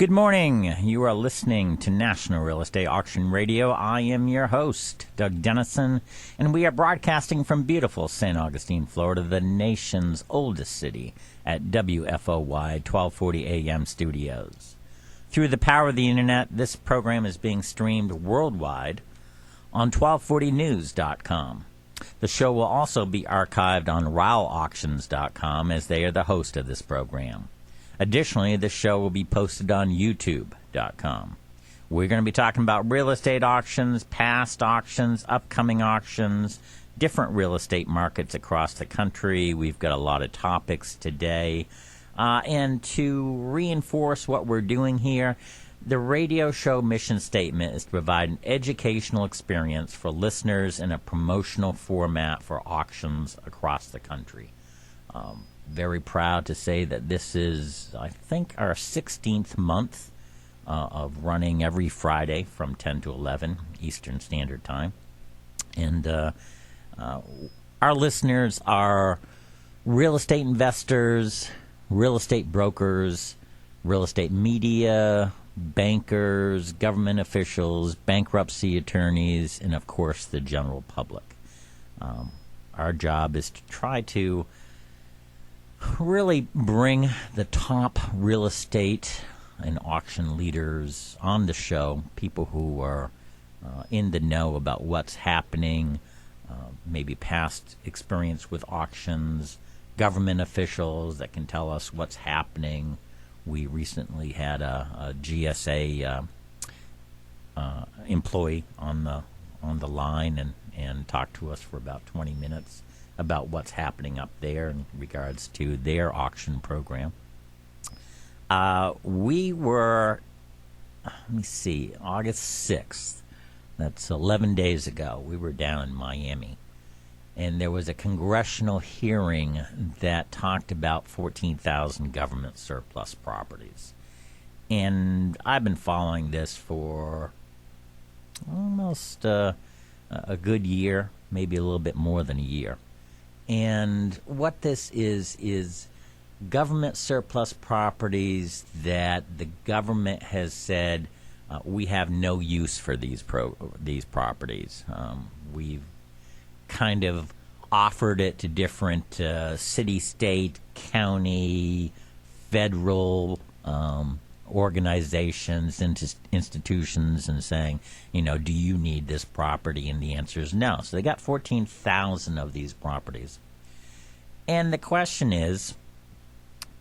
Good morning. You are listening to National Real Estate Auction Radio. I am your host, Doug Dennison, and we are broadcasting from beautiful St. Augustine, Florida, the nation's oldest city, at WFOY 1240 AM studios. Through the power of the internet, this program is being streamed worldwide on 1240news.com. The show will also be archived on RowAuctions.com, as they are the host of this program. Additionally, the show will be posted on YouTube.com. We're going to be talking about real estate auctions, past auctions, upcoming auctions, different real estate markets across the country. We've got a lot of topics today. And to reinforce what we're doing here, the radio show mission statement is to provide an educational experience for listeners in a promotional format for auctions across the country. Very proud to say that this is, I think, our 16th month of running every Friday from 10 to 11 Eastern Standard Time. And our listeners are real estate investors, real estate brokers, real estate media, bankers, government officials, bankruptcy attorneys, and, of course, the general public. Our job is to try to really bring the top real estate and auction leaders on the show, people who are in the know about what's happening, maybe past experience with auctions, government officials that can tell us what's happening. We recently had a GSA employee on the line and talked to us for about 20 minutes about what's happening up there in regards to their auction program. We were, August 6th. That's 11 days ago. We were down in Miami. And there was a congressional hearing that talked about 14,000 government surplus properties. And I've been following this for almost a good year, maybe a little bit more than a year. And what this is government surplus properties that the government has said we have no use for these properties. We've kind of offered it to different city, state, county, federal organizations, institutions, and saying, do you need this property? And the answer is no. So they got 14,000 of these properties. And the question is,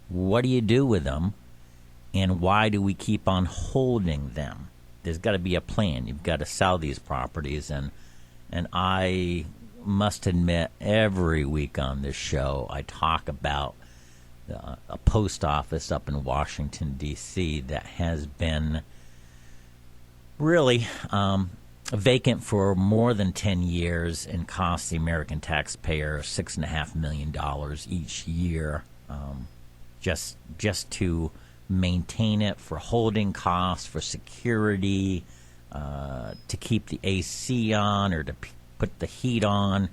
what do you do with them? And why do we keep on holding them? There's got to be a plan. You've got to sell these properties. And I must admit, every week on this show, I talk about a post office up in Washington, D.C. that has been really vacant for more than 10 years and costs the American taxpayer $6.5 million each year just to maintain it, for holding costs, for security, to keep the AC on or to put the heat on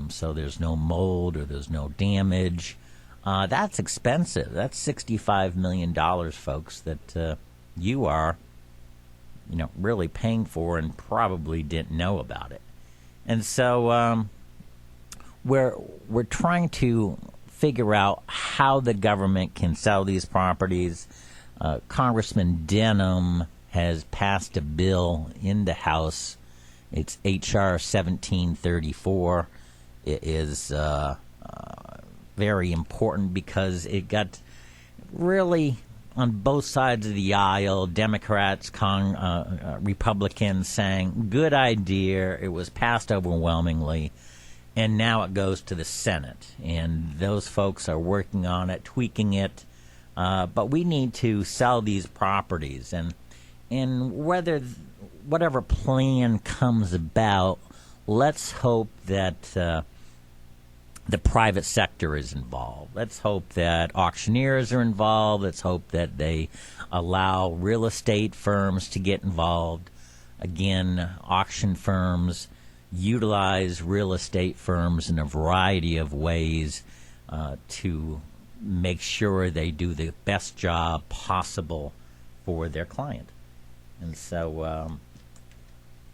so there's no mold or there's no damage. That's expensive. That's $65 million, folks, that you are, really paying for and probably didn't know about it. And so we're trying to figure out how the government can sell these properties. Congressman Dennison has passed a bill in the House. It's H.R. 1734. It is very important because it got really on both sides of the aisle, Democrats, Republicans saying, good idea, it was passed overwhelmingly, and now it goes to the Senate. And those folks are working on it, tweaking it, but we need to sell these properties. And whatever plan comes about, let's hope that the private sector is involved. Let's hope that auctioneers are involved. Let's hope that they allow real estate firms to get involved. Again, auction firms utilize real estate firms in a variety of ways to make sure they do the best job possible for their client. And so,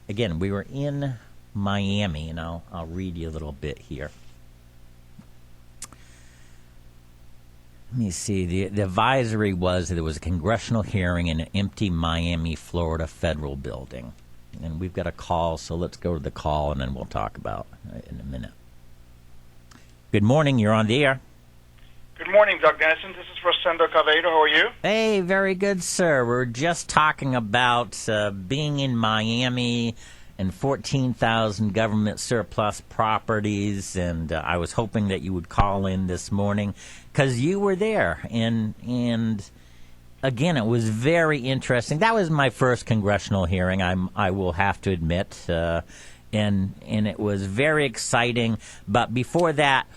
again, we were in Miami, and I'll read you a little bit here. Let me see. The advisory was that there was a congressional hearing in an empty Miami, Florida federal building. And we've got a call, so let's go to the call, and then we'll talk about it in a minute. Good morning. You're on the air. Good morning, Doug Dennison. This is Rosendo Cavedo. How are you? Hey, very good, sir. We're just talking about being in Miami and 14,000 government surplus properties, and I was hoping that you would call in this morning because you were there, and again, it was very interesting. That was my first congressional hearing, I will have to admit, and it was very exciting. But before that,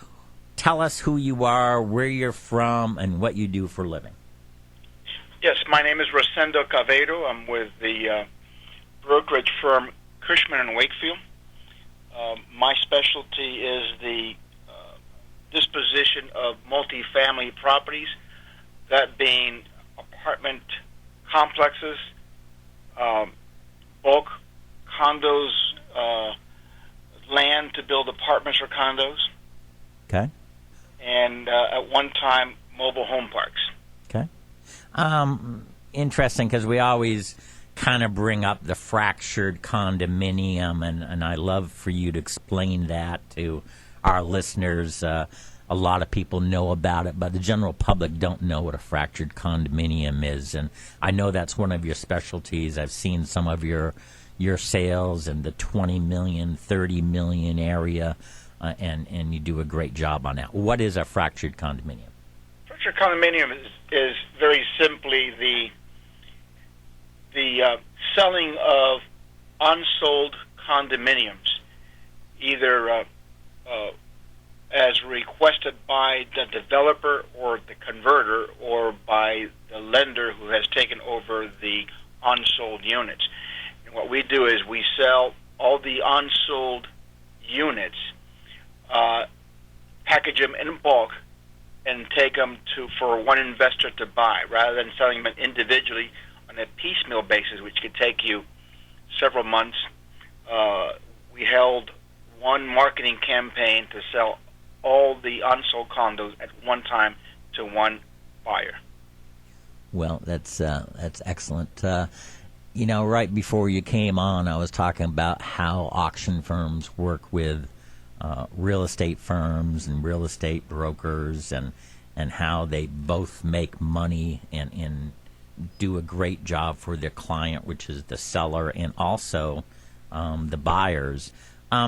tell us who you are, where you're from, and what you do for a living. Yes, my name is Rosendo Cavedo. I'm with the brokerage firm Cushman and Wakefield. My specialty is the disposition of multifamily properties, that being apartment complexes, bulk condos, land to build apartments or condos. Okay. And at one time, mobile home parks. Okay. Interesting, because we always kind of bring up the fractured condominium, and I love for you to explain that to our listeners. A lot of people know about it, but the general public don't know what a fractured condominium is, and I know that's one of your specialties. I've seen some of your sales in the 20 million, 30 million area, and you do a great job on that. What is a fractured condominium? Fractured condominium is very simply the selling of unsold condominiums, either as requested by the developer or the converter, or by the lender who has taken over the unsold units. And what we do is we sell all the unsold units, package them in bulk, and take them for one investor to buy, rather than selling them individually on a piecemeal basis, which could take you several months. We held one marketing campaign to sell all the unsold condos at one time to one buyer. Well, that's excellent. Right before you came on, I was talking about how auction firms work with real estate firms and real estate brokers, and how they both make money and do a great job for their client, which is the seller, and also the buyers.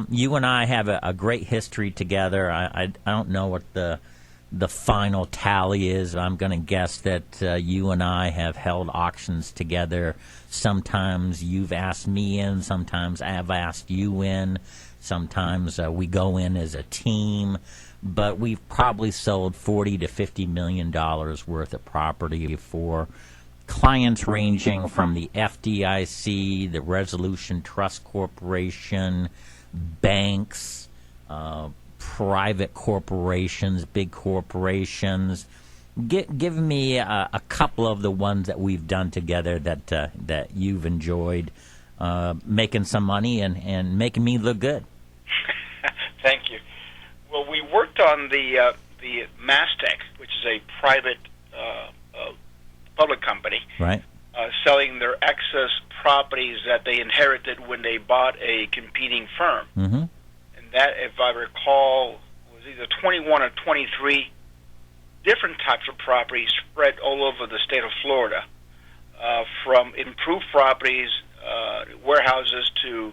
You and I have a great history together. I don't know what the final tally is. I'm going to guess that you and I have held auctions together. Sometimes you've asked me in, sometimes I've asked you in, sometimes we go in as a team, but we've probably sold $40 to $50 million worth of property for clients ranging from the FDIC, the Resolution Trust Corporation, banks, private corporations, big corporations. Give me a couple of the ones that we've done together that you've enjoyed, making some money and making me look good. Thank you. Well, we worked on the Mastec, which is a private public company, right? Selling their excess properties that they inherited when they bought a competing firm. Mm-hmm. And that, if I recall, was either 21 or 23 different types of properties spread all over the state of Florida, from improved properties, warehouses, to,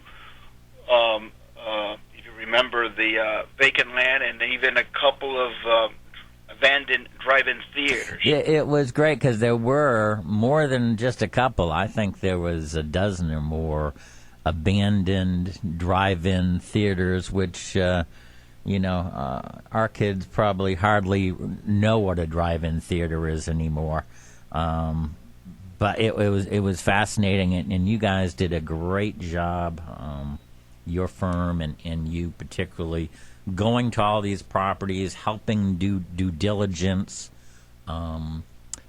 if you remember, the vacant land, and even a couple of abandoned drive-in theaters. Yeah, it was great because there were more than just a couple. I think there was a dozen or more abandoned drive-in theaters, which, our kids probably hardly know what a drive-in theater is anymore. But it was fascinating, and you guys did a great job, your firm and you particularly, going to all these properties, helping do due diligence,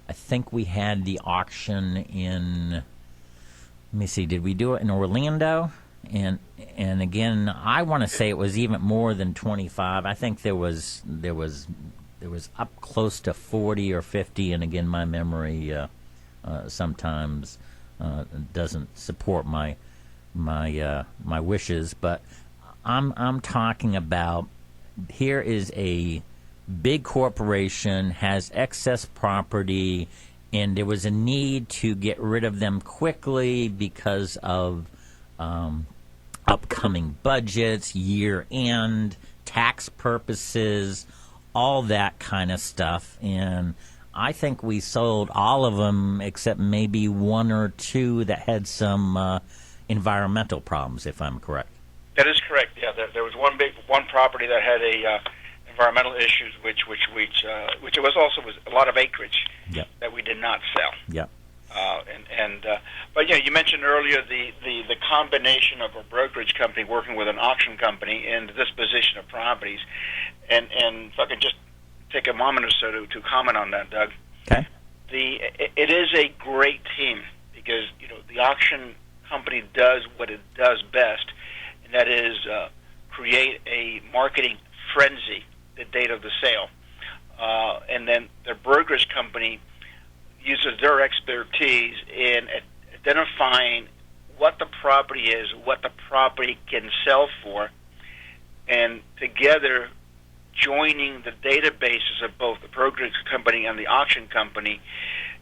I think we had the auction in, let me see, did we do it in Orlando? And again, I want to say it was even more than 25. I think there was up close to 40 or 50. And again, my memory sometimes doesn't support my wishes. But I'm talking about, here is a big corporation, has excess property, and there was a need to get rid of them quickly because of upcoming budgets, year-end, tax purposes, all that kind of stuff. And I think we sold all of them except maybe one or two that had some environmental problems, if I'm correct. That is correct. Yeah, there was one property that had a environmental issues, which it was also a lot of acreage. Yep. That we did not sell. Yep. But yeah, you mentioned earlier the combination of a brokerage company working with an auction company in the disposition of properties, and if I could just take a moment or so to comment on that, Doug. Okay. It is a great team because the auction company does what it does best, and that is create a marketing frenzy the date of the sale, and then the brokerage company uses their expertise in identifying what the property is, what the property can sell for, and together joining the databases of both the brokerage company and the auction company,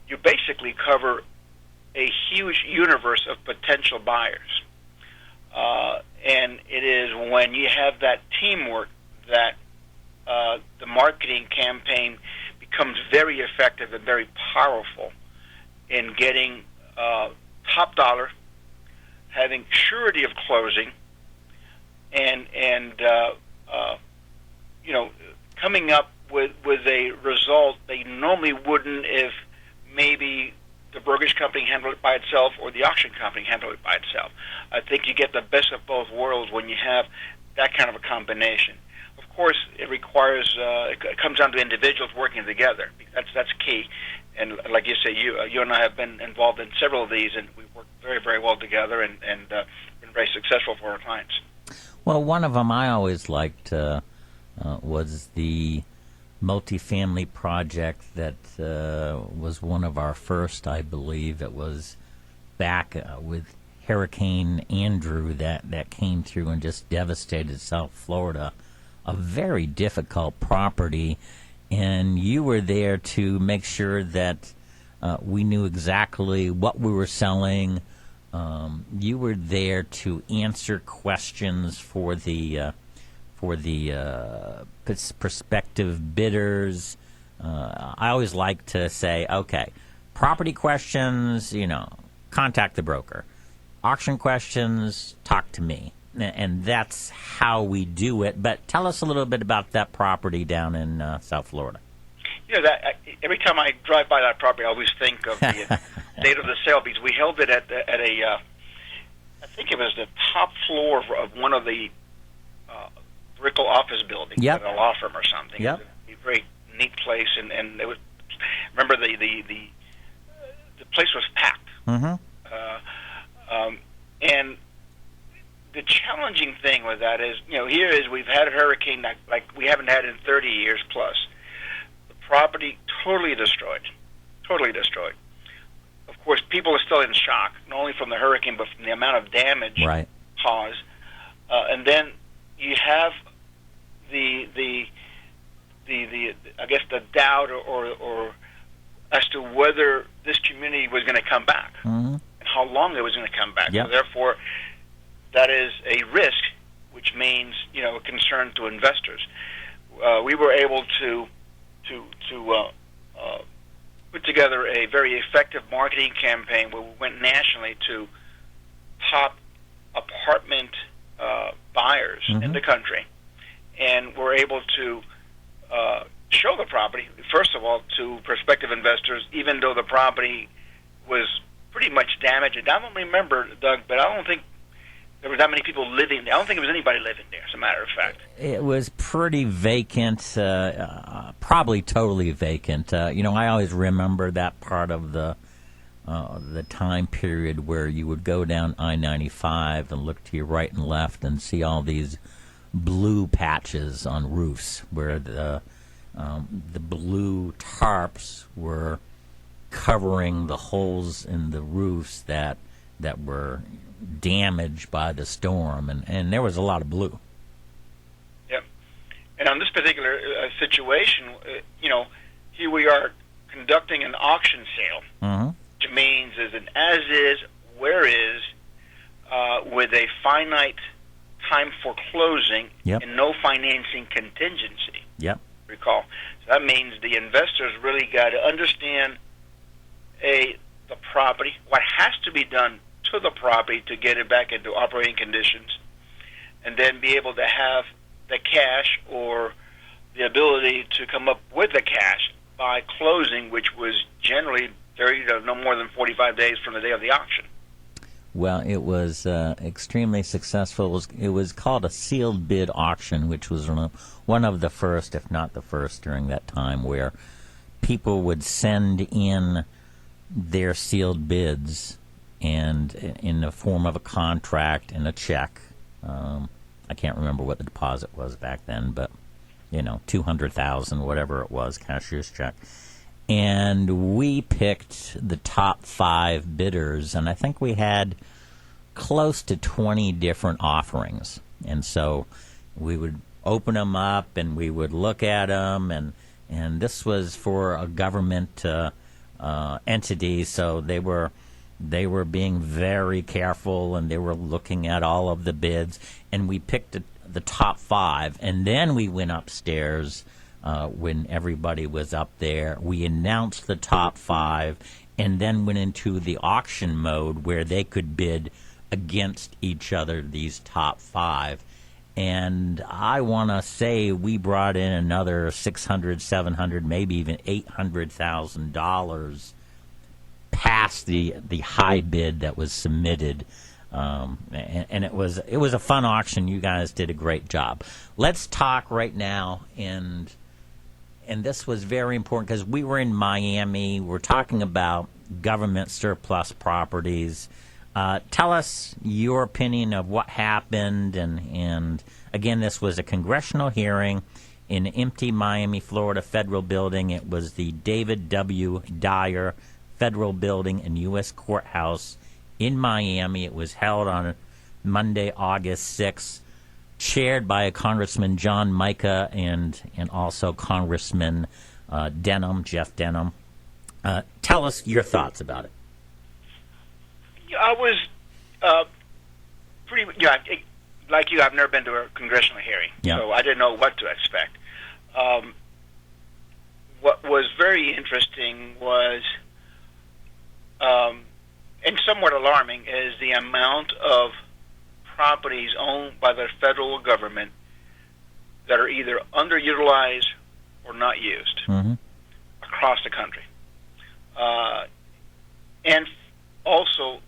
you basically cover a huge universe of potential buyers. And it is when you have that teamwork that the marketing campaign becomes very effective and very powerful in getting top dollar, having surety of closing, and coming up with a result they normally wouldn't if maybe the brokerage company handled it by itself or the auction company handled it by itself. I think you get the best of both worlds when you have that kind of a combination. Of course, it requires it comes down to individuals working together. That's key. And like you say, you and I have been involved in several of these, and we work very, very well together, and been very successful for our clients. Well, one of them I always liked was the multifamily project that was one of our first, I believe. It was back with Hurricane Andrew that came through and just devastated South Florida. A very difficult property, and you were there to make sure that we knew exactly what we were selling. You were there to answer questions for the prospective bidders. I always like to say, okay, property questions, contact the broker. Auction questions, talk to me. And that's how we do it. But tell us a little bit about that property down in South Florida. Every time I drive by that property, I always think of the date of the sale, because we held it at a, I think it was the top floor of one of the Brickell office buildings, yep. at a law firm or something. Yep. It was a very neat place, and it was. Remember the place was packed. Mm-hmm. And the challenging thing with that is, here is we've had a hurricane like we haven't had in 30 years plus. The property totally destroyed. Of course, people are still in shock, not only from the hurricane, but from the amount of damage caused. And then you have the I guess the doubt or as to whether this community was going to come back, mm-hmm. and how long it was going to come back. Yep. So therefore, that is a risk, which means a concern to investors. We were able to put together a very effective marketing campaign where we went nationally to top apartment buyers mm-hmm. in the country, and we're able to show the property, first of all, to prospective investors, even though the property was pretty much damaged. And I don't remember, Doug, but I don't think there were that many people living there. I don't think there was anybody living there, as a matter of fact. It was pretty vacant, probably totally vacant. I always remember that part of the time period where you would go down I-95 and look to your right and left and see all these blue patches on roofs where the blue tarps were covering the holes in the roofs that were damaged by the storm, and there was a lot of blue. Yep. And on this particular situation, here we are conducting an auction sale, which means is an as-is, where-is, with a finite time for closing and no financing contingency. Yep. Recall. So that means the investors really got to understand the property, what has to be done to the property to get it back into operating conditions, and then be able to have the cash or the ability to come up with the cash by closing, which was generally no more than 45 days from the day of the auction. Well, it was extremely successful. It was called a sealed bid auction, which was one of the first, if not the first, during that time, where people would send in their sealed bids and in the form of a contract and a check. I can't remember what the deposit was back then, but $200,000, whatever it was, cashier's check. And we picked the top 5 bidders, and I think we had close to 20 different offerings. And so we would open them up and we would look at them, and this was for a government entity, so they were being very careful, and they were looking at all of the bids, and we picked the top 5, and then we went upstairs when everybody was up there. We announced the top 5, and then went into the auction mode where they could bid against each other, these top 5. And I want to say we brought in another $600, $700, maybe even $800,000 past the high bid that was submitted, and it was a fun auction. You guys did a great job. Let's talk right now, and this was very important because we were in Miami. We're talking about government surplus properties. Tell us your opinion of what happened, and again, this was a congressional hearing in an empty Miami, Florida federal building. It was the David W. Dyer Federal Building and U.S. Courthouse in Miami. It was held on Monday, August 6th, chaired by Congressman John Mica and also Congressman Jeff Denham. Tell us your thoughts about it. I was like you. I've never been to a congressional hearing, so I didn't know what to expect. What was very interesting was, and somewhat alarming, is the amount of properties owned by the federal government that are either underutilized or not used across the country. And also,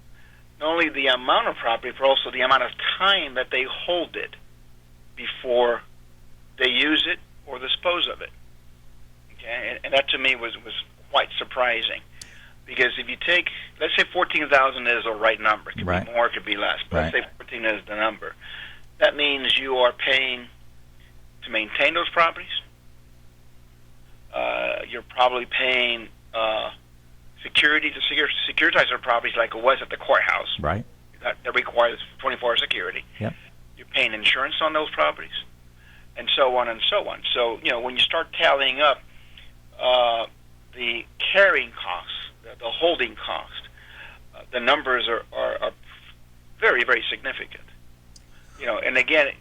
not only the amount of property, but also the amount of time that they hold it before they use it or dispose of it. Okay, and that to me was quite surprising, because if you take, let's say 14,000 is the right number, it could be more, it could be less, but let's say 14 is the number. That means you are paying to maintain those properties. You're probably paying security to securitize their properties, like it was at the courthouse. Right. That requires 24-hour security. Yep. You're paying insurance on those properties, and so on and so on. So, when you start tallying up the carrying costs, the holding cost, the numbers are very, very significant. And again,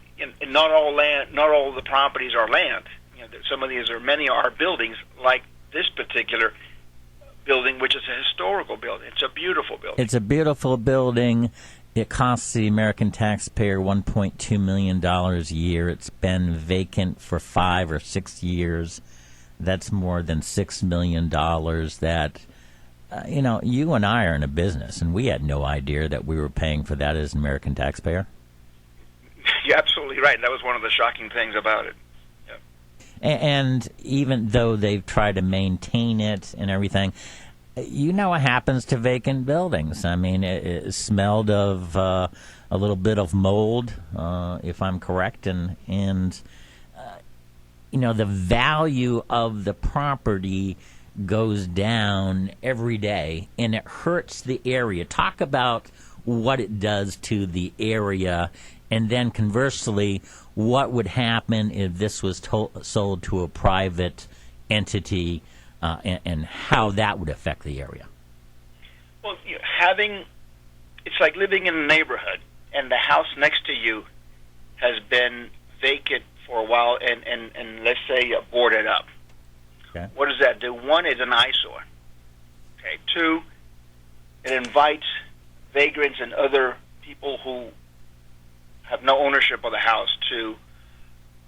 not all the properties are land. Some of these many are buildings, like this particular building, which is a historical building. It's a beautiful building. It's a beautiful building. It costs the American taxpayer $1.2 million a year. It's been vacant for 5 or 6 years. That's more than $6 million that, you and I are in a business, and we had no idea that we were paying for that as an American taxpayer. right. That was one of the shocking things about it. Yeah. And even though they've tried to maintain it and everything, you know what happens to vacant buildings. I mean, it smelled of a little bit of mold, if I'm correct, and you know, the value of the property goes down every day, and it hurts the area. Talk about what it does to the area, and then conversely, what would happen if this was sold to a private entity, and how that would affect the area. Well, it's like living in a neighborhood, and the house next to you has been vacant for a while, and let's say boarded up. Okay. What does that do? One, it's an eyesore. Okay. Two, it invites vagrants and other people who have no ownership of the house to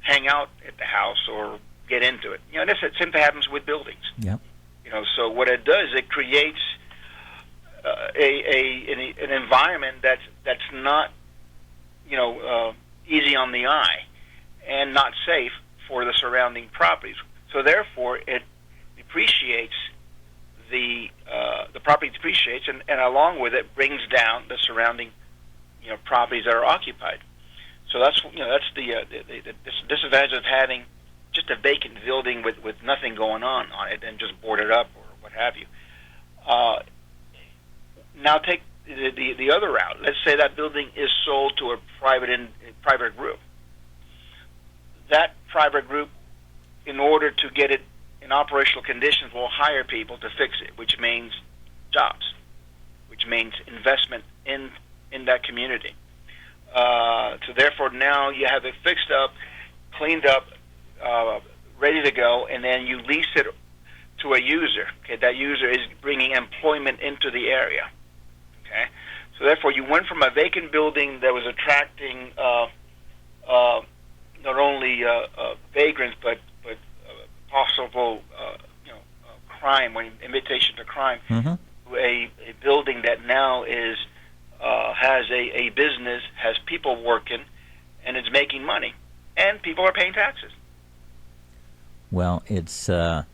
hang out at the house or get into it. You know, this simply happens with buildings. Yep. You know, so what it does, it creates an environment that's not, you know, easy on the eye and not safe for the surrounding properties. So therefore, it depreciates the property depreciates, and along with it brings down the surrounding, you know, properties that are occupied. So that's the disadvantage of having just a vacant building with nothing going on it and just boarded up or what have you. Now take the other route. Let's say that building is sold to a private group. That private group, in order to get it in operational conditions, will hire people to fix it, which means jobs, which means investment in that community. So therefore, now you have it fixed up, cleaned up, ready to go, and then you lease it to a user. Okay, that user is bringing employment into the area. Okay, so therefore, you went from a vacant building that was attracting not only vagrants but possible crime, invitation to crime, to a building that now is has a business, has people working, and is making money, and people are paying taxes. Well, it's a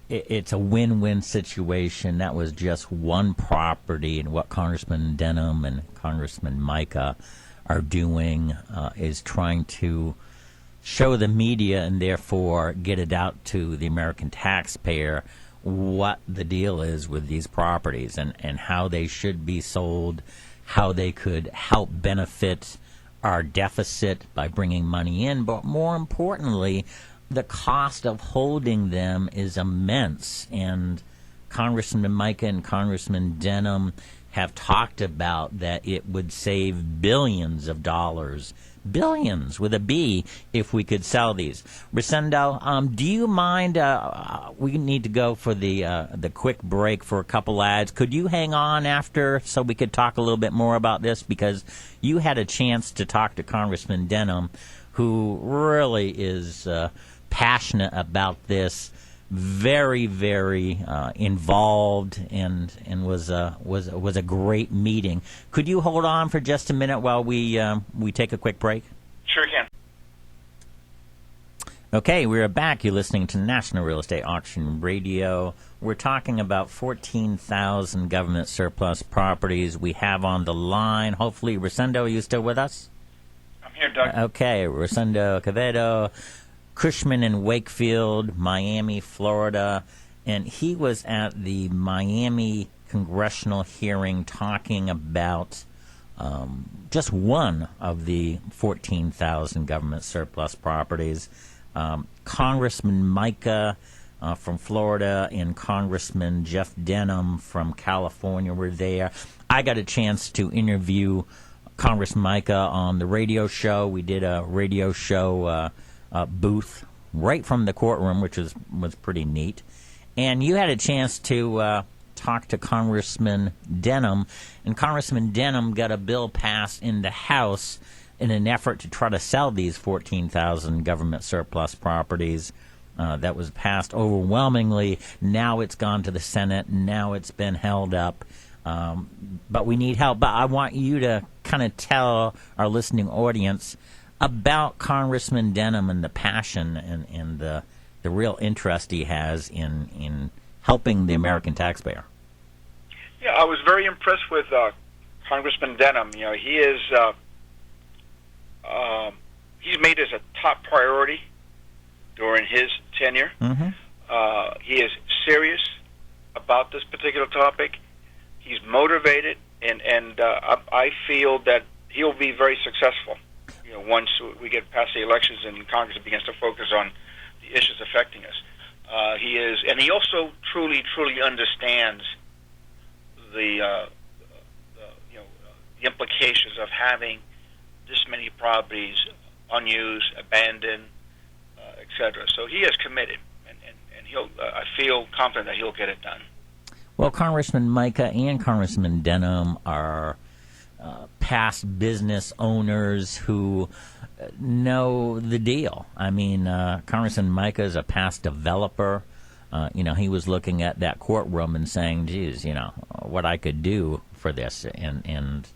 win-win situation. That was just one property, and what Congressman Denham and Congressman Micah are doing is trying to show the media and therefore get it out to the American taxpayer what the deal is with these properties and how they should be sold, how they could help benefit our deficit by bringing money in, but more importantly, the cost of holding them is immense. And Congressman Micah and Congressman Denham have talked about that it would save billions of dollars, billions with a B, if we could sell these. Rosendo, do you mind? We need to go for the quick break for a couple ads. Could you hang on after so we could talk a little bit more about this? Because you had a chance to talk to Congressman Denham, who really is passionate about this, very, very involved, and was a great meeting. Could you hold on for just a minute while we take a quick break? Sure can. Okay, we're back. You're listening to National Real Estate Auction Radio. We're talking about 14,000 government surplus properties we have on the line. Hopefully, Rosendo, are you still with us? I'm here, Doug. Okay, Rosendo Quevedo, Cushman in Wakefield, Miami, Florida, and he was at the Miami Congressional hearing talking about just one of the 14,000 government surplus properties. Congressman Micah from Florida and Congressman Jeff Denham from California were there. I got a chance to interview Congressman Micah on the radio show. We did a radio show booth right from the courtroom, which was pretty neat. And you had a chance to talk to Congressman Denham, and Congressman Denham got a bill passed in the House in an effort to try to sell these 14,000 government surplus properties. That was passed overwhelmingly. Now it's gone to the Senate. Now it's been held up. But we need help. But I want you to kind of tell our listening audience about Congressman Denham and the passion and the real interest he has in helping the American taxpayer. Yeah, I was very impressed with Congressman Denham. You know, he is he's made this a top priority during his tenure. Mm-hmm. He is serious about this particular topic. He's motivated, and I feel that he'll be very successful. You know, once we get past the elections and Congress begins to focus on the issues affecting us, he is, and he also truly understands the implications of having this many properties unused, abandoned, etc. So he is committed, and he'll. I feel confident that he'll get it done. Well, Congressman Micah and Congressman Denham are past business owners who know the deal. I mean, Congressman Micah is a past developer. He was looking at that courtroom and saying, geez, what I could do for this. And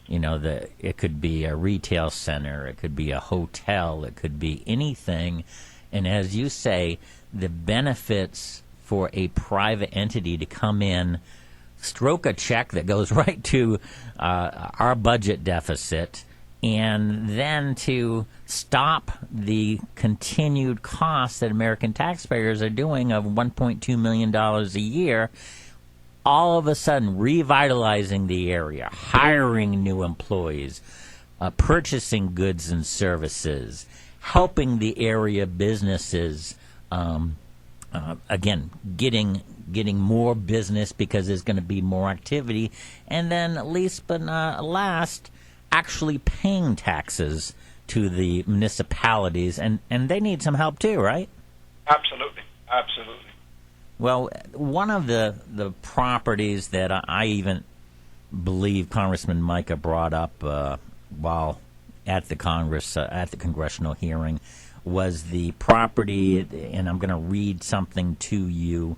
it could be a retail center, it could be a hotel, it could be anything. And as you say, the benefits for a private entity to come in, stroke a check that goes right to our budget deficit, and then to stop the continued costs that American taxpayers are doing of $1.2 million a year, all of a sudden revitalizing the area, hiring new employees, purchasing goods and services, helping the area businesses, again, getting more business because there's going to be more activity, and then least but not last, actually paying taxes to the municipalities, and they need some help too, right? Absolutely. Well, one of the properties that I even believe Congressman Micah brought up while at the Congressional hearing was the property, and I'm going to read something to you.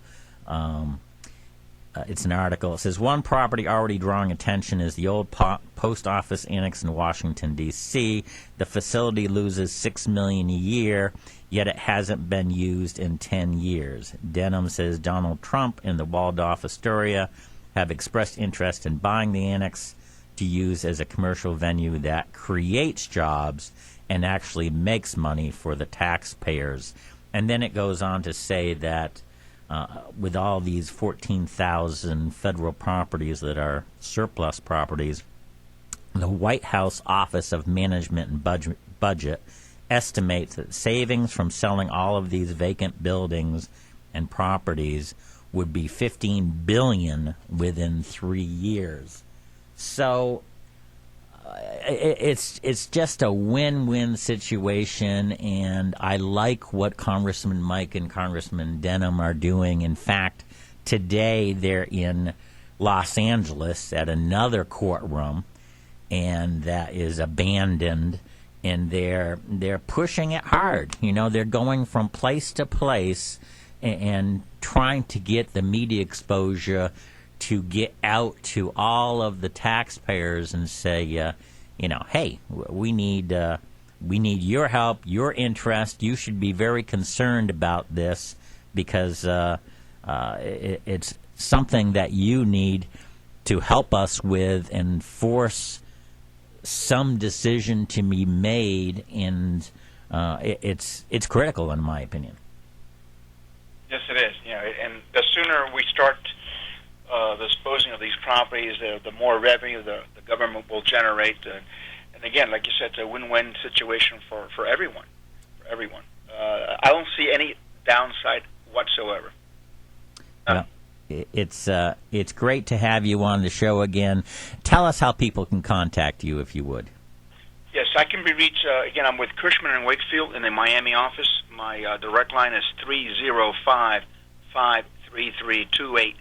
It's an article. It says, one property already drawing attention is the old post office annex in Washington, D.C. The facility loses $6 million a year, yet it hasn't been used in 10 years. Denham says Donald Trump and the Waldorf Astoria have expressed interest in buying the annex to use as a commercial venue that creates jobs and actually makes money for the taxpayers. And then it goes on to say that with all these 14,000 federal properties that are surplus properties, the White House Office of Management and Budget estimates that savings from selling all of these vacant buildings and properties would be $15 billion within 3 years. So it's just a win-win situation, and I like what Congressman Mike and Congressman Denham are doing. In fact, today they're in Los Angeles at another courtroom, and that is abandoned, and they're pushing it hard. They're going from place to place and trying to get the media exposure to get out to all of the taxpayers and say, hey, we need your help, your interest. You should be very concerned about this because it's something that you need to help us with and force some decision to be made, and it's critical in my opinion. Yes, it is. And the sooner we start disposing of these properties, the more revenue the government will generate. And again, like you said, it's a win-win situation for everyone. I don't see any downside whatsoever. Well, it's great to have you on the show again. Tell us how people can contact you, if you would. Yes, I can be reached. Again, I'm with Cushman and Wakefield in the Miami office. My direct line is 305-533-2877.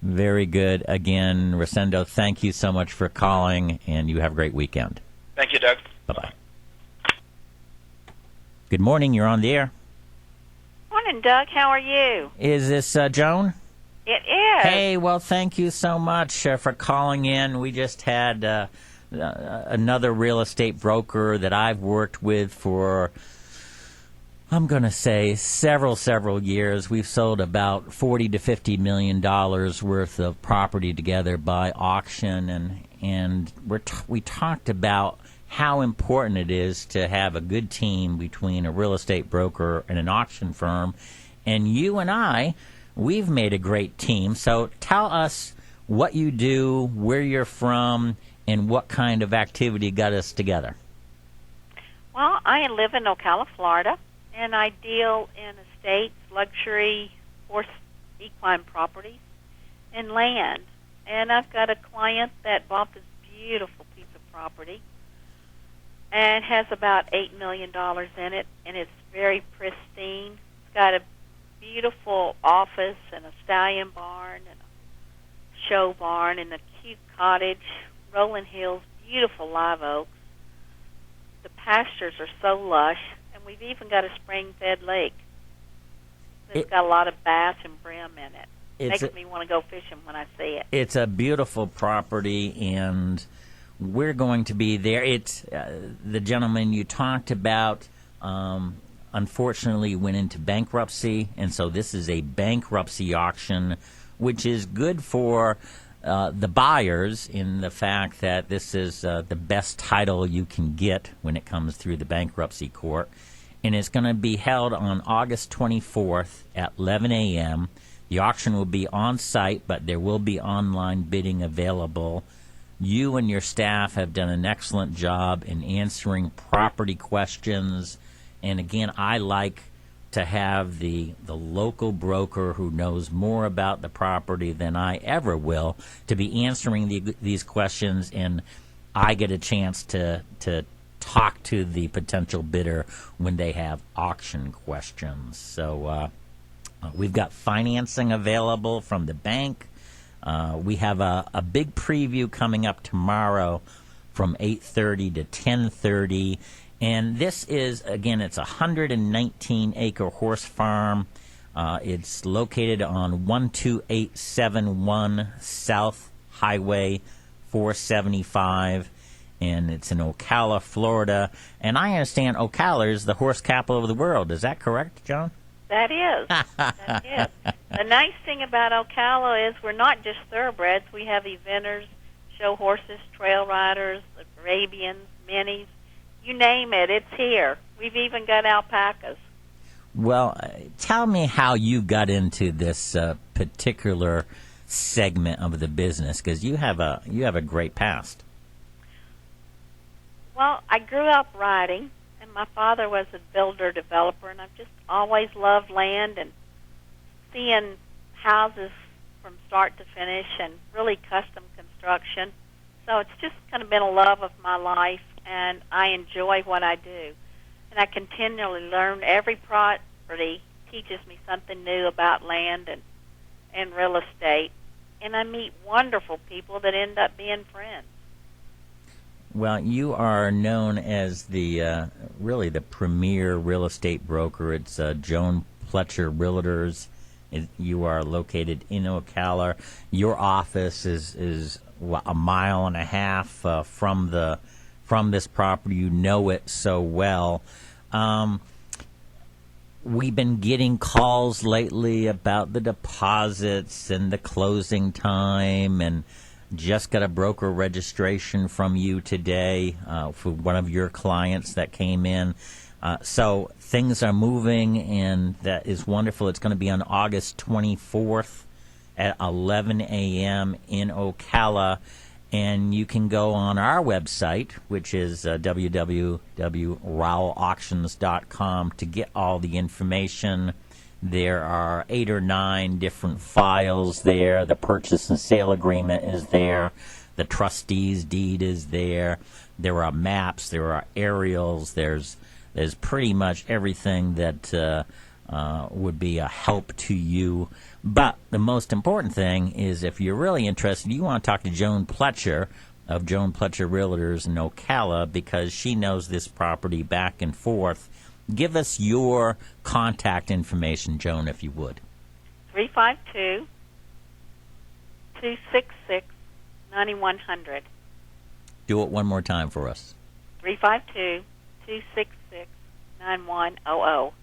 Very good. Again, Rosendo, thank you so much for calling, and you have a great weekend. Thank you, Doug. Bye-bye. Good morning. You're on the air. Morning, Doug. How are you? Is this Joan? It is. Hey, well, thank you so much for calling in. We just had another real estate broker that I've worked with for, I'm going to say, several years. We've sold about $40 to $50 million worth of property together by auction, and we talked about how important it is to have a good team between a real estate broker and an auction firm. And you and I, we've made a great team. So tell us what you do, where you're from, and what kind of activity got us together. Well, I live in Ocala, Florida, and I deal in estates, luxury, horse, equine properties, and land. And I've got a client that bought this beautiful piece of property and has about $8 million in it, and it's very pristine. It's got a beautiful office and a stallion barn and a show barn and a cute cottage, rolling hills, beautiful live oaks. The pastures are so lush, and we've even got a spring-fed lake. It's got a lot of bass and brim in it. Makes me want to go fishing when I see it. It's a beautiful property, and we're going to be there. It's the gentleman you talked about unfortunately went into bankruptcy, and so this is a bankruptcy auction, which is good for the buyers in the fact that this is the best title you can get when it comes through the bankruptcy court. And it's going to be held on August 24th at 11 a.m. The auction will be on site, but there will be online bidding available. You and your staff have done an excellent job in answering property questions. And again, I like to have the local broker who knows more about the property than I ever will to be answering these questions, and I get a chance to talk to the potential bidder when they have auction questions. So we've got financing available from the bank. We have a big preview coming up tomorrow from 8:30 to 10:30. And this is, again, it's a 119-acre horse farm. It's located on 12871 South Highway 475, and it's in Ocala, Florida. And I understand Ocala is the horse capital of the world. Is that correct, Joan? That is. That is. The nice thing about Ocala is we're not just thoroughbreds. We have eventers, show horses, trail riders, Arabians, minis. You name it, it's here. We've even got alpacas. Well, tell me how you got into this particular segment of the business, because you have a great past. Well, I grew up riding, and my father was a builder developer, and I've just always loved land and seeing houses from start to finish and really custom construction. So it's just kind of been a love of my life, and I enjoy what I do. And I continually learn. Every property teaches me something new about land and real estate. And I meet wonderful people that end up being friends. Well, you are known as the really the premier real estate broker. It's Joan Pletcher Realtors. You are located in Ocala. Your office is a mile and a half from this property. You know it so well. We've been getting calls lately about the deposits and the closing time, and just got a broker registration from you today for one of your clients that came in. So things are moving, and that is wonderful. It's going to be on August 24th at 11 a.m. in Ocala. And you can go on our website, which is www.rowellauctions.com, to get all the information. There are 8 or 9 different files there. The purchase and sale agreement is there. The trustee's deed is there. There are maps. There are aerials. There's pretty much everything that would be a help to you. But the most important thing is, if you're really interested, you want to talk to Joan Pletcher of Joan Pletcher Realtors in Ocala, because she knows this property back and forth. Give us your contact information, Joan, if you would. 352-266-9100. Do it one more time for us. 352-266-9100.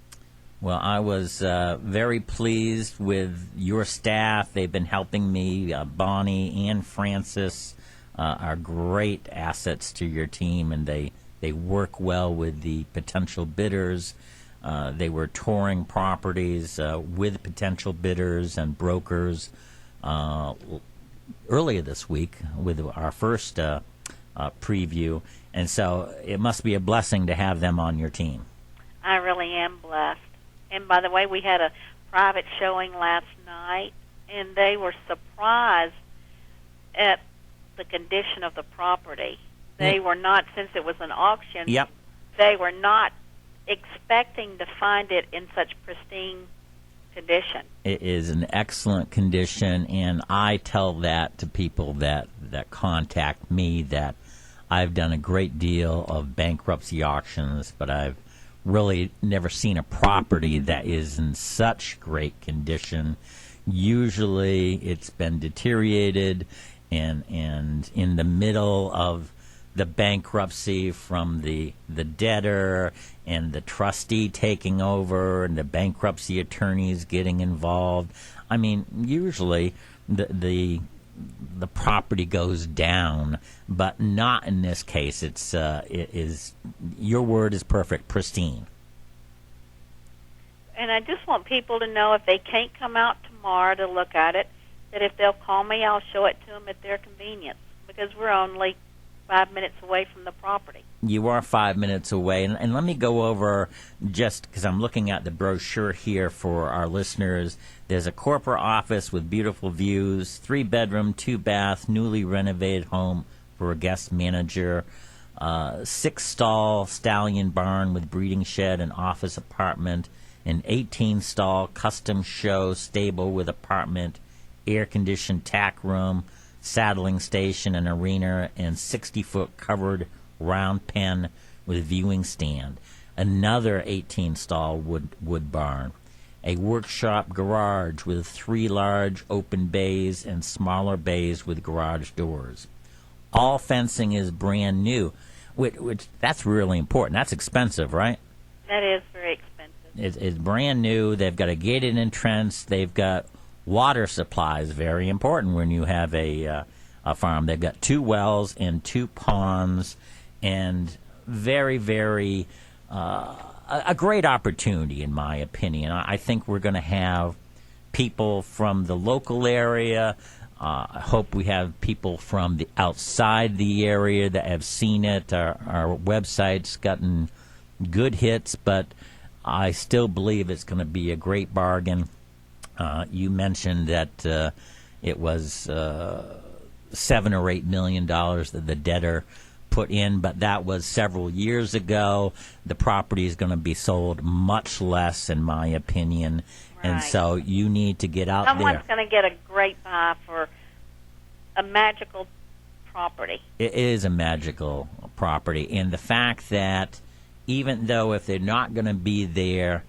Well, I was very pleased with your staff. They've been helping me. Bonnie and Francis are great assets to your team, and they work well with the potential bidders. They were touring properties with potential bidders and brokers earlier this week with our first preview, and so it must be a blessing to have them on your team. I really am blessed. And by the way, we had a private showing last night, and they were surprised at the condition of the property. They were not, since it was an auction, Yep. they were not expecting to find it in such pristine condition. It is an excellent condition, and I tell that to people that contact me, that I've done a great deal of bankruptcy auctions, but I've really never seen a property that is in such great condition. Usually it's been deteriorated and in the middle of the bankruptcy from the debtor and the trustee taking over and the bankruptcy attorneys getting involved. I mean, usually the property goes down, but not in this case. It is, your word is perfect, pristine. And I just want people to know, if they can't come out tomorrow to look at it, that if they'll call me, I'll show it to them at their convenience, because we're only 5 minutes away from the property. You are 5 minutes away, and let me go over, just because I'm looking at the brochure here for our listeners. There's a corporate office with beautiful views, 3-bedroom, 2-bath, newly renovated home for a guest manager, 6-stall stallion barn with breeding shed and office apartment, an 18-stall custom show stable with apartment, air-conditioned tack room, saddling station and arena, and 60-foot covered round pen with viewing stand. Another 18-stall wood barn. A workshop garage with 3 large open bays and smaller bays with garage doors. All fencing is brand new, which that's really important. That's expensive, right? That is very expensive. It's brand new. They've got a gated entrance. They've got water supplies, very important when you have a farm. They've got 2 wells and 2 ponds, and very, very a great opportunity, in my opinion. I think we're going to have people from the local area. I hope we have people from the outside the area that have seen it. Our website's gotten good hits, but I still believe it's going to be a great bargain. You mentioned that it was $7 or $8 million that the debtor put in, but that was several years ago. The property is going to be sold much less, in my opinion, right. And so you need to get out there. Someone's going to get a great buy for a magical property. It is a magical property, and the fact that even though if they're not going to be there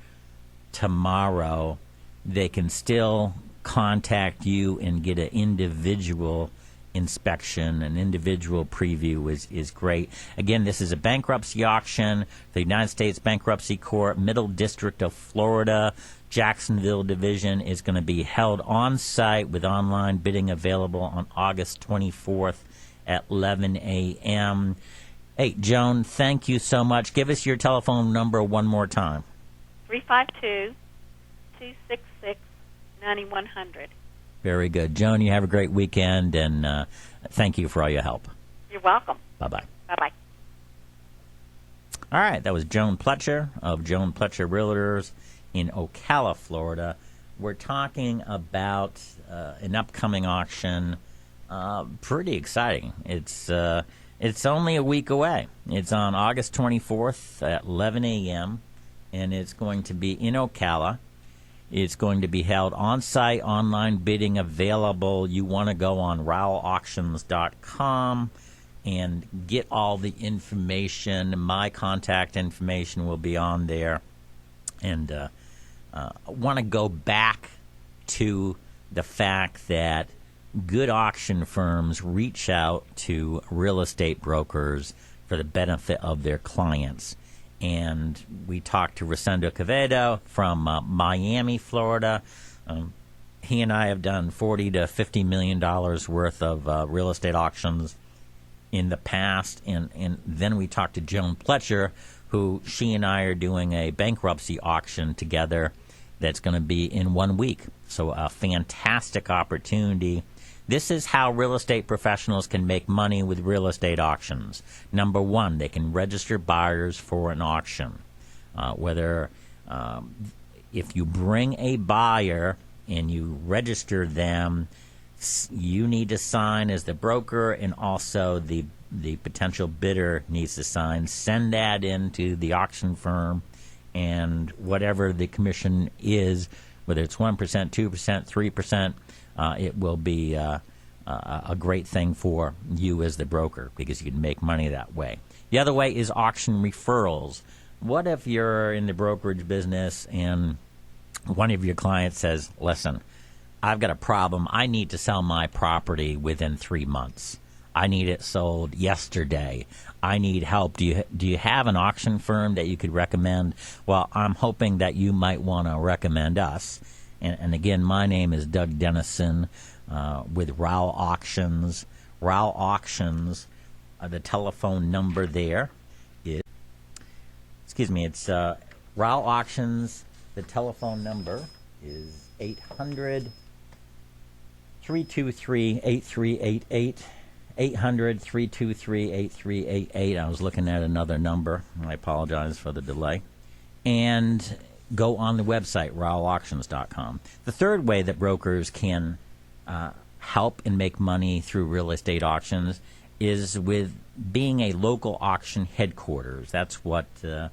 tomorrow, they can still contact you and get an individual inspection. An individual preview is great. Again, this is a bankruptcy auction. The United States Bankruptcy Court, Middle District of Florida, Jacksonville Division, is going to be held on site with online bidding available on August 24th at 11 a.m. Hey, Joan, thank you so much. Give us your telephone number one more time. 352-266-9100. Very good. Joan, you have a great weekend, and thank you for all your help. You're welcome. Bye-bye. Bye-bye. All right, that was Joan Pletcher of Joan Pletcher Realtors in Ocala, Florida. We're talking about an upcoming auction. Pretty exciting. It's only a week away. It's on August 24th at 11 a.m., and it's going to be in Ocala. It's going to be held on-site, online bidding available. You want to go on RowellAuctions.com and get all the information. My contact information will be on there. And I want to go back to the fact that good auction firms reach out to real estate brokers for the benefit of their clients. And we talked to Rosendo Quevedo from Miami, Florida. He and I have done $40 to $50 million worth of real estate auctions in the past. And then we talked to Joan Pletcher, who she and I are doing a bankruptcy auction together that's going to be in 1 week. So a fantastic opportunity. This is how real estate professionals can make money with real estate auctions. Number one, they can register buyers for an auction. If you bring a buyer and you register them, you need to sign as the broker, and also the potential bidder needs to sign. Send that into the auction firm, and whatever the commission is, whether it's 1%, 2%, 3%, it will be a great thing for you as the broker, because you can make money that way. The other way is auction referrals. What if you're in the brokerage business and one of your clients says, listen, I've got a problem. I need to sell my property within 3 months. I need it sold yesterday. I need help. Do you have an auction firm that you could recommend? Well, I'm hoping that you might want to recommend us. And again, my name is Doug Dennison with Rowell Auctions. Rowell Auctions, the telephone number there is, it's Rowell Auctions. The telephone number is 800-323-8388. 800-323-8388. I was looking at another number. I apologize for the delay. And go on the website, RowellAuctions.com. The third way that brokers can help and make money through real estate auctions is with being a local auction headquarters. That's what Joan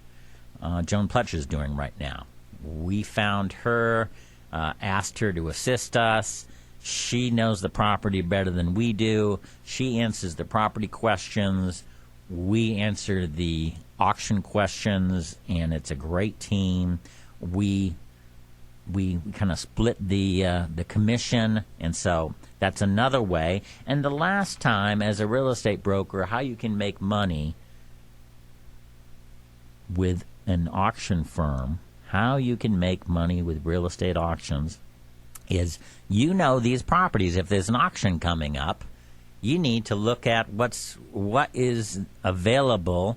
Pletcher is doing right now. We found her, asked her to assist us. She knows the property better than we do. She answers the property questions. We answer the auction questions, and it's a great team. We kind of split the commission, and so that's another way. And the last time, as a real estate broker, how you can make money with an auction firm, how you can make money with real estate auctions is, these properties. If there's an auction coming up, you need to look at what is available,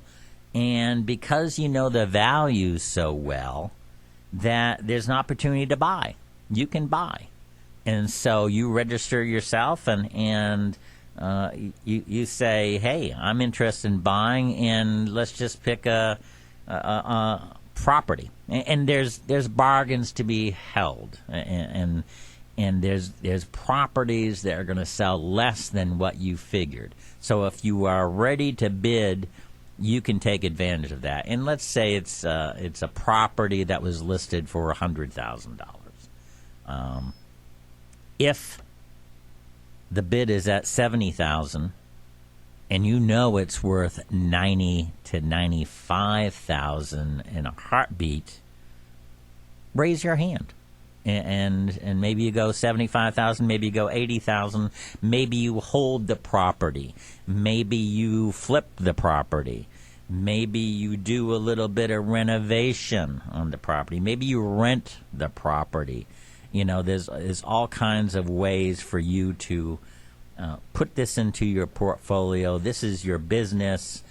and because you know the values so well, that there's an opportunity to buy. You can buy. And so you register yourself, and you say, hey, I'm interested in buying, and let's just pick a property. And there's bargains to be held, and there's properties that are going to sell less than what you figured. So if you are ready to bid, you can take advantage of that. And let's say it's a property that was listed for $100,000. If the bid is at $70,000, and you know it's worth $90,000 to $95,000 in a heartbeat, raise your hand. And maybe you go $75,000, maybe you go $80,000, maybe you hold the property, maybe you flip the property, maybe you do a little bit of renovation on the property, maybe you rent the property. There's all kinds of ways for you to put this into your portfolio. This is your business.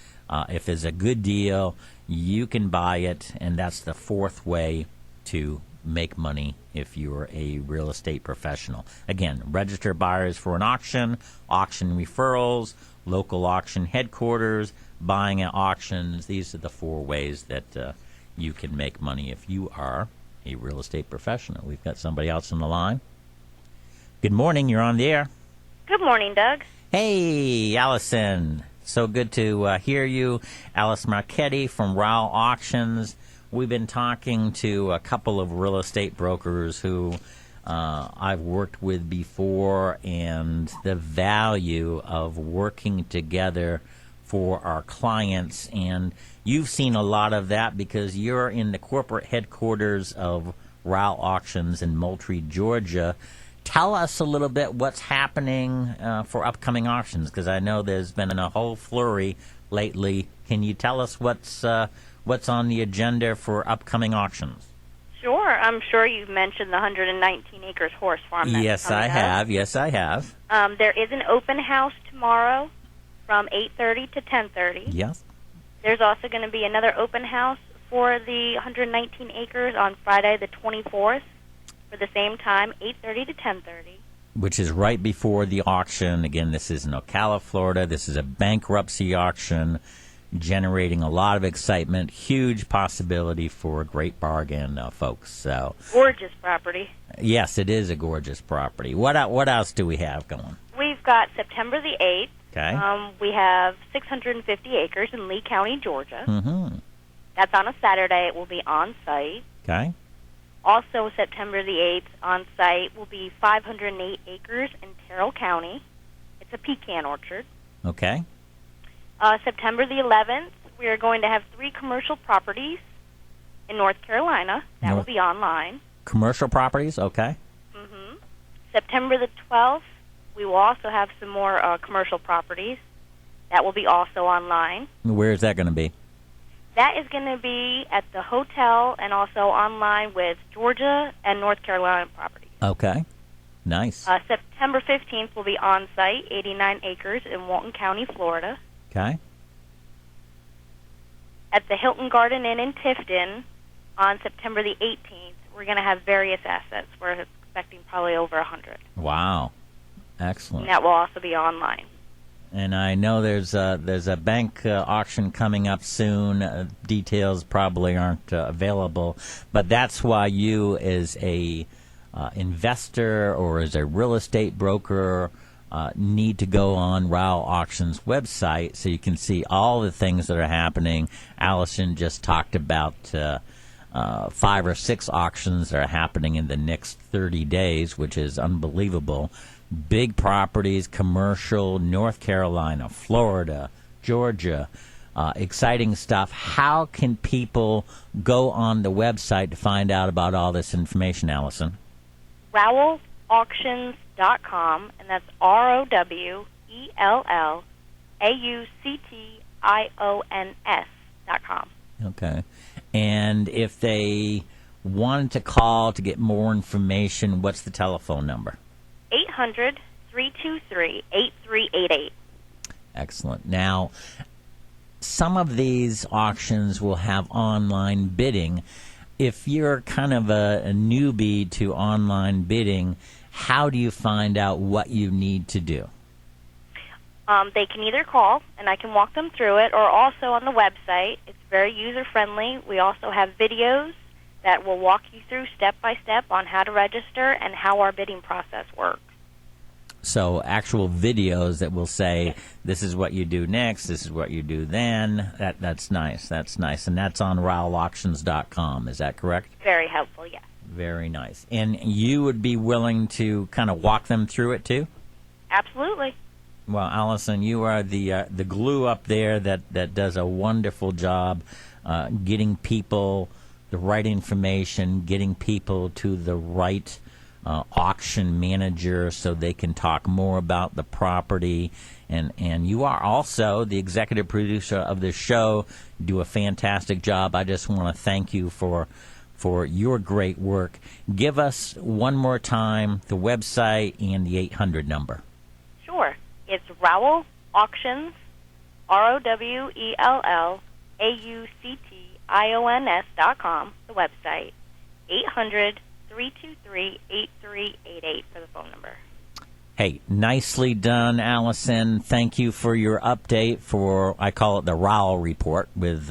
If it's a good deal, you can buy it, and that's the fourth way to make money if you're a real estate professional. Again, register buyers for an auction, auction referrals, local auction headquarters, buying at auctions. These are the four ways that you can make money if you are a real estate professional. We've got somebody else on the line. Good morning. You're on the air. Good morning, Doug. Hey, Allison. So good to hear you. Alice Marchetti from Rowell Auctions. We've been talking to a couple of real estate brokers who I've worked with before, and the value of working together for our clients. And you've seen a lot of that because you're in the corporate headquarters of Rowell Auctions in Moultrie, Georgia. tell us a little bit what's happening for upcoming auctions, because I know there's been a whole flurry lately. Can you tell us what's on the agenda for upcoming auctions? Sure. I'm sure you've mentioned the 119 acres horse farm. Yes, I have. Yes, I have. There is an open house tomorrow from 8:30 to 10:30. Yes. There's also going to be another open house for the 119 acres on Friday the 24th for the same time, 8:30 to 10:30. Which is right before the auction. Again, this is in Ocala, Florida. This is a bankruptcy auction, generating a lot of excitement, huge possibility for a great bargain, folks. So gorgeous property. Yes, it is a gorgeous property. What else do we have going? We've got September the 8th. Okay. We have 650 acres in Lee County, Georgia. Mm-hmm. That's on a Saturday. It will be on site. Okay. Also, September the 8th on site will be 508 acres in Terrell County. It's a pecan orchard. Okay. September the 11th, we are going to have 3 commercial properties in North Carolina. That will be online. Commercial properties? Okay. Mm-hmm. September the 12th, we will also have some more commercial properties. That will be also online. Where is that going to be? That is going to be at the hotel and also online with Georgia and North Carolina properties. Okay. Nice. September 15th will be on site, 89 acres in Walton County, Florida. Okay. At the Hilton Garden Inn in Tifton on September the 18th, we're going to have various assets. We're expecting probably over 100. Wow. Excellent. And that will also be online. And I know there's a bank auction coming up soon. Details probably aren't available, but that's why you, as a investor or as a real estate broker, need to go on Rowell Auctions website so you can see all the things that are happening. Allison just talked about 5 or 6 auctions that are happening in the next 30 days, which is unbelievable. Big properties, commercial, North Carolina, Florida, Georgia, exciting stuff. How can people go on the website to find out about all this information, Allison? RowellAuctions.com, and that's RowellAuctions.com. Okay. And if they wanted to call to get more information, what's the telephone number? 800-323-8388. Excellent. Now, some of these auctions will have online bidding. If you're kind of a newbie to online bidding, how do you find out what you need to do? They can either call, and I can walk them through it, or also on the website. It's very user-friendly. We also have videos that will walk you through step-by-step on how to register and how our bidding process works. So actual videos that will say, this is what you do next, this is what you do then. That's nice. That's nice. And that's on RowellAuctions.com. Is that correct? Very helpful, yes. Very nice. And you would be willing to kind of walk them through it, too? Absolutely. Well, Allison, you are the glue up there that does a wonderful job getting people the right information, getting people to the right auction manager so they can talk more about the property. And you are also the executive producer of this show. You do a fantastic job. I just want to thank you for your great work. Give us one more time the website and the 800 number. Sure. It's Rowell Auctions, RowellAuctions.com, the website. 800-323-8388 for the phone number. Hey, nicely done, Allison. Thank you for your update for, I call it the Rowell Report, with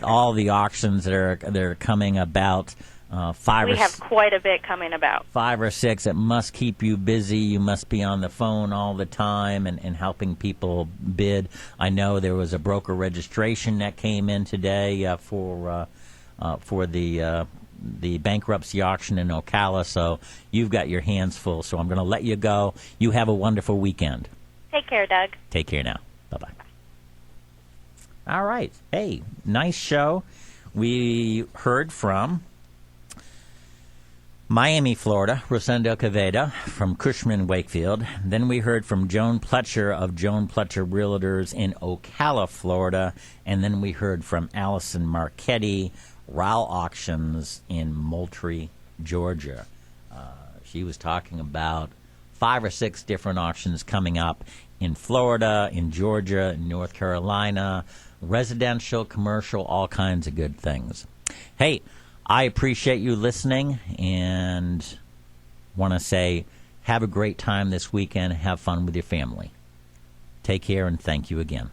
all the auctions that are coming about. We have quite a bit coming about. 5 or 6. It must keep you busy. You must be on the phone all the time and helping people bid. I know there was a broker registration that came in today for the bankruptcy auction in Ocala, so you've got your hands full. So I'm going to let you go. You have a wonderful weekend. Take care, Doug. Take care now. Bye-bye. All right. Hey, nice show. We heard from Miami, Florida, Rosendo Caveda from Cushman Wakefield. Then we heard from Joan Pletcher of Joan Pletcher Realtors in Ocala, Florida. And then we heard from Allison Marchetti, Rowell Auctions in Moultrie, Georgia. She was talking about 5 or 6 different auctions coming up in Florida, in Georgia, in North Carolina, residential, commercial, all kinds of good things. Hey, I appreciate you listening and want to say have a great time this weekend. Have fun with your family. Take care and thank you again.